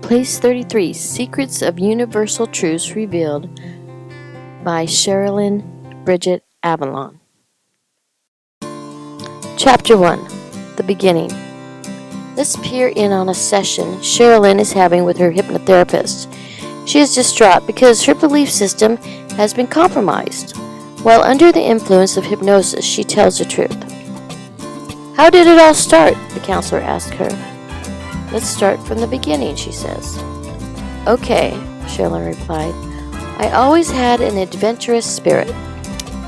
Place 33, Secrets of Universal Truths Revealed by Sherilyn Bridget Avalon. Chapter 1, The Beginning. Let's peer in on a session Sherilyn is having with her hypnotherapist. She is distraught because her belief system has been compromised. While under the influence of hypnosis, she tells the truth. "How did it all start?" the counselor asked her. "Let's start from the beginning," she says. "Okay," Sherilyn replied. "I always had an adventurous spirit.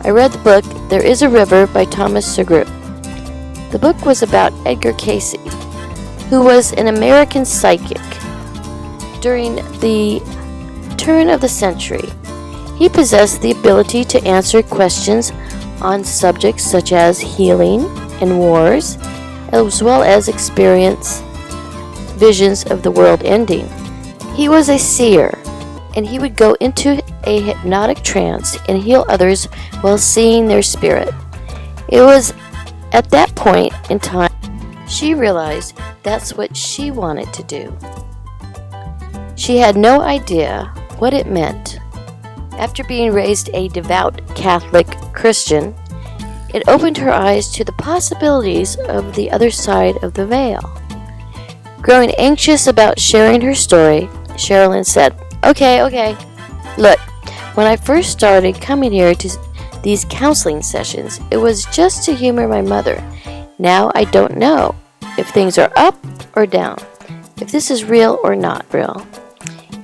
I read the book There Is a River by Thomas Segru. The book was about Edgar Cayce, who was an American psychic. During the turn of the century, he possessed the ability to answer questions on subjects such as healing and wars, as well as experience visions of the world ending. He was a seer, and he would go into a hypnotic trance and heal others while seeing their spirit. It was at that point in time she realized that's what she wanted to do. She had no idea what it meant. After being raised a devout Catholic Christian, it opened her eyes to the possibilities of the other side of the veil. Growing anxious about sharing her story, Sherilyn said, Okay. Look, when I first started coming here to these counseling sessions, it was just to humor my mother. Now I don't know if things are up or down, if this is real or not real.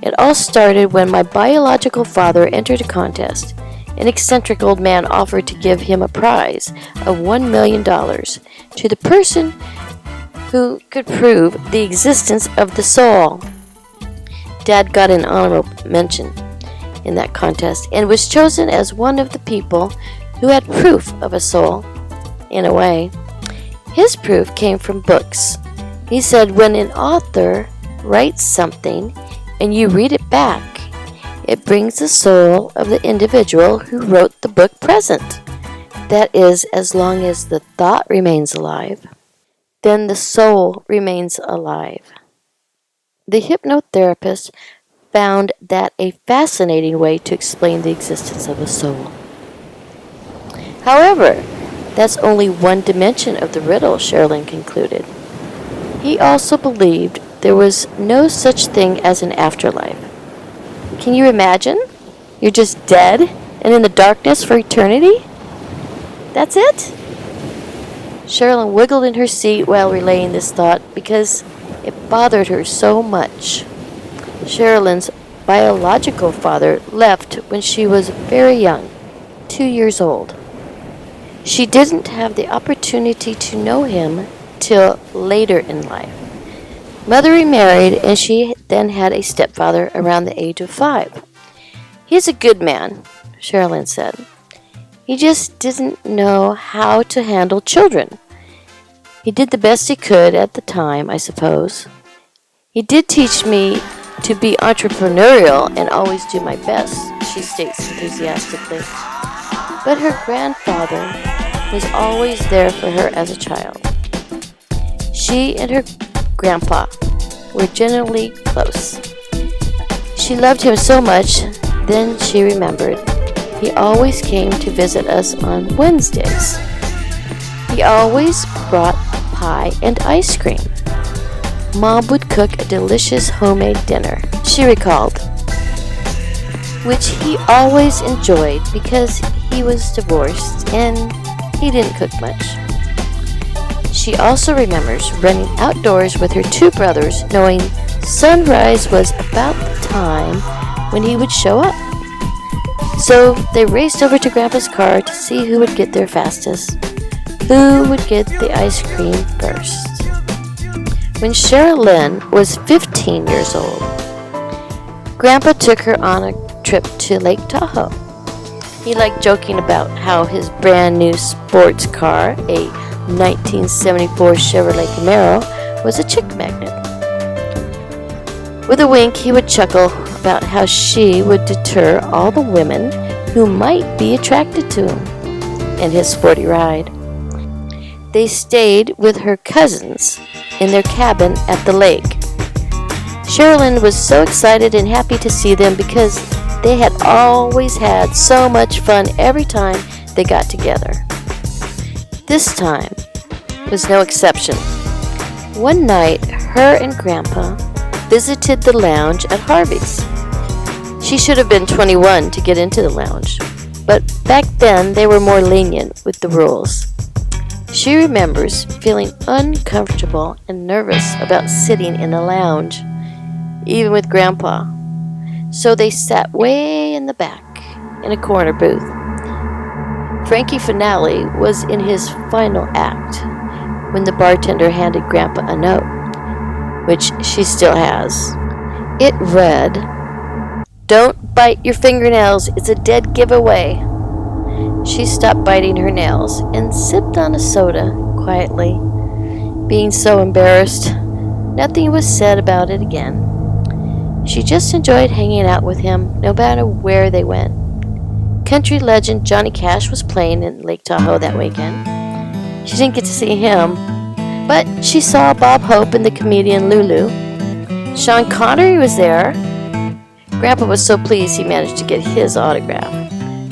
It all started when my biological father entered a contest. An eccentric old man offered to give him a prize of $1 million to the person who could prove the existence of the soul. Dad got an honorable mention in that contest and was chosen as one of the people who had proof of a soul, in a way. His proof came from books. He said when an author writes something and you read it back, it brings the soul of the individual who wrote the book present. That is, as long as the thought remains alive, then the soul remains alive. The hypnotherapist found that a fascinating way to explain the existence of a soul. However, that's only one dimension of the riddle, Sherilyn concluded. He also believed there was no such thing as an afterlife. Can you imagine? You're just dead and in the darkness for eternity? That's it? Sherilyn wiggled in her seat while relaying this thought because it bothered her so much. Sherilyn's biological father left when she was very young, 2 years old. She didn't have the opportunity to know him till later in life. Mother remarried, and she then had a stepfather around the age of 5. He's a good man, Sherilyn said. He just didn't know how to handle children. He did the best he could at the time, I suppose. He did teach me to be entrepreneurial and always do my best, she states enthusiastically. But her grandfather was always there for her as a child. She and her grandpa were generally close. She loved him so much, then she remembered. He always came to visit us on Wednesdays. He always brought pie and ice cream. Mom would cook a delicious homemade dinner, she recalled, which he always enjoyed because he was divorced and he didn't cook much. She also remembers running outdoors with her 2 brothers, knowing sunrise was about the time when he would show up. So they raced over to Grandpa's car to see who would get there fastest, who would get the ice cream first. When Sherilyn was 15 years old, Grandpa took her on a trip to Lake Tahoe. He liked joking about how his brand new sports car, a 1974 Chevrolet Camaro, was a chick magnet. With a wink, he would chuckle about how she would deter all the women who might be attracted to him in his sporty ride. They stayed with her cousins in their cabin at the lake. Sherilyn was so excited and happy to see them because they had always had so much fun every time they got together. This time was no exception. One night, her and Grandpa visited the lounge at Harvey's. She should have been 21 to get into the lounge, but back then they were more lenient with the rules. She remembers feeling uncomfortable and nervous about sitting in the lounge, even with Grandpa. So they sat way in the back, in a corner booth. Frankie Finale was in his final act when the bartender handed Grandpa a note, which she still has. It read, "Don't bite your fingernails, it's a dead giveaway." She stopped biting her nails and sipped on a soda quietly. Being so embarrassed, nothing was said about it again. She just enjoyed hanging out with him no matter where they went. Country legend Johnny Cash was playing in Lake Tahoe that weekend. She didn't get to see him, but she saw Bob Hope and the comedian Lulu. Sean Connery was there. Grandpa was so pleased he managed to get his autograph.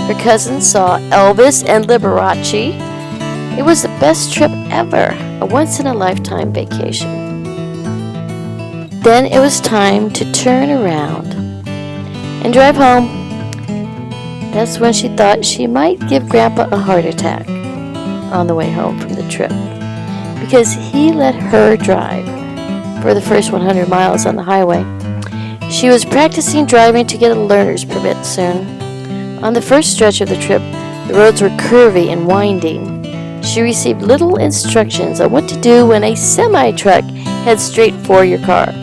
Her cousins saw Elvis and Liberace. It was the best trip ever, a once-in-a-lifetime vacation. Then it was time to turn around and drive home. That's when she thought she might give Grandpa a heart attack on the way home from the trip, because he let her drive for the first 100 miles on the highway. She was practicing driving to get a learner's permit soon. On the first stretch of the trip, the roads were curvy and winding. She received little instructions on what to do when a semi-truck heads straight for your car.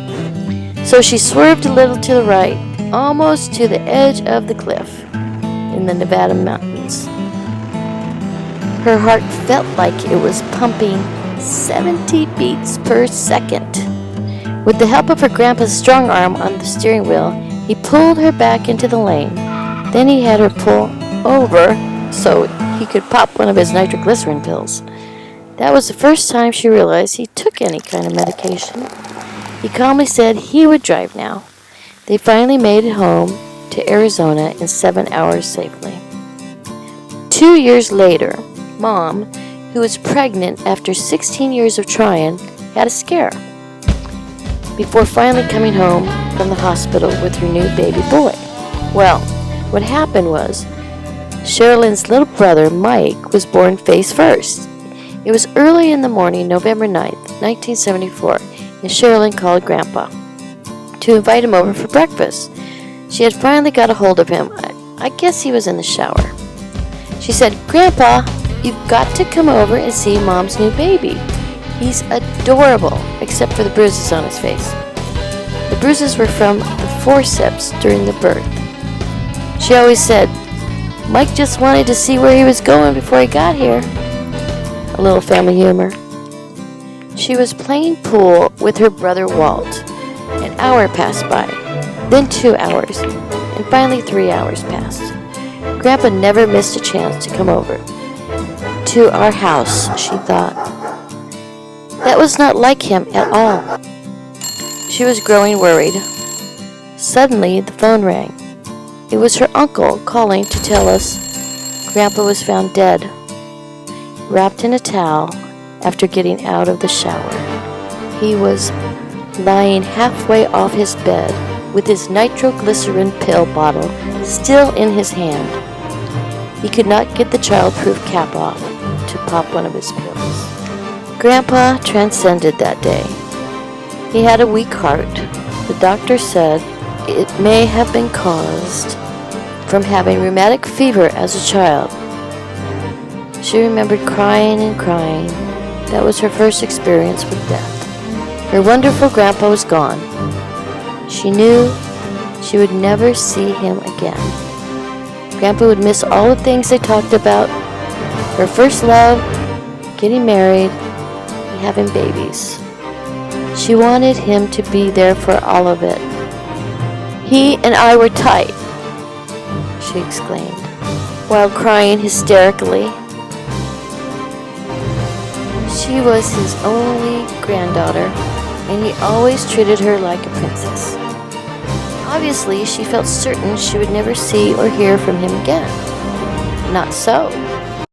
So she swerved a little to the right, almost to the edge of the cliff in the Nevada mountains. Her heart felt like it was pumping 70 beats per second. With the help of her grandpa's strong arm on the steering wheel, he pulled her back into the lane. Then he had her pull over so he could pop one of his nitroglycerin pills. That was the first time she realized he took any kind of medication. He calmly said he would drive now. They finally made it home to Arizona in 7 hours safely. 2 years later, Mom, who was pregnant after 16 years of trying, had a scare before finally coming home from the hospital with her new baby boy. Well, what happened was, Sherilyn's little brother, Mike, was born face first. It was early in the morning, November 9th, 1974, and Sherilyn called Grandpa to invite him over for breakfast. She had finally got a hold of him. I guess he was in the shower. She said, "Grandpa, you've got to come over and see Mom's new baby. He's adorable, except for the bruises on his face." The bruises were from the forceps during the birth. She always said, "Mike just wanted to see where he was going before he got here." A little family humor. She was playing pool with her brother Walt. An hour passed by, then 2 hours, and finally 3 hours passed. Grandpa never missed a chance to come over. To our house, she thought. That was not like him at all. She was growing worried. Suddenly, the phone rang. It was her uncle calling to tell us Grandpa was found dead, wrapped in a towel after getting out of the shower. He was lying halfway off his bed with his nitroglycerin pill bottle still in his hand. He could not get the childproof cap off to pop one of his pills. Grandpa transcended that day. He had a weak heart. The doctor said it may have been caused from having rheumatic fever as a child. She remembered crying and crying. That was her first experience with death. Her wonderful grandpa was gone. She knew she would never see him again. Grandpa would miss all the things they talked about. Her first love, getting married, and having babies. She wanted him to be there for all of it. "He and I were tight," she exclaimed, while crying hysterically. She was his only granddaughter, and he always treated her like a princess. Obviously, she felt certain she would never see or hear from him again. Not so.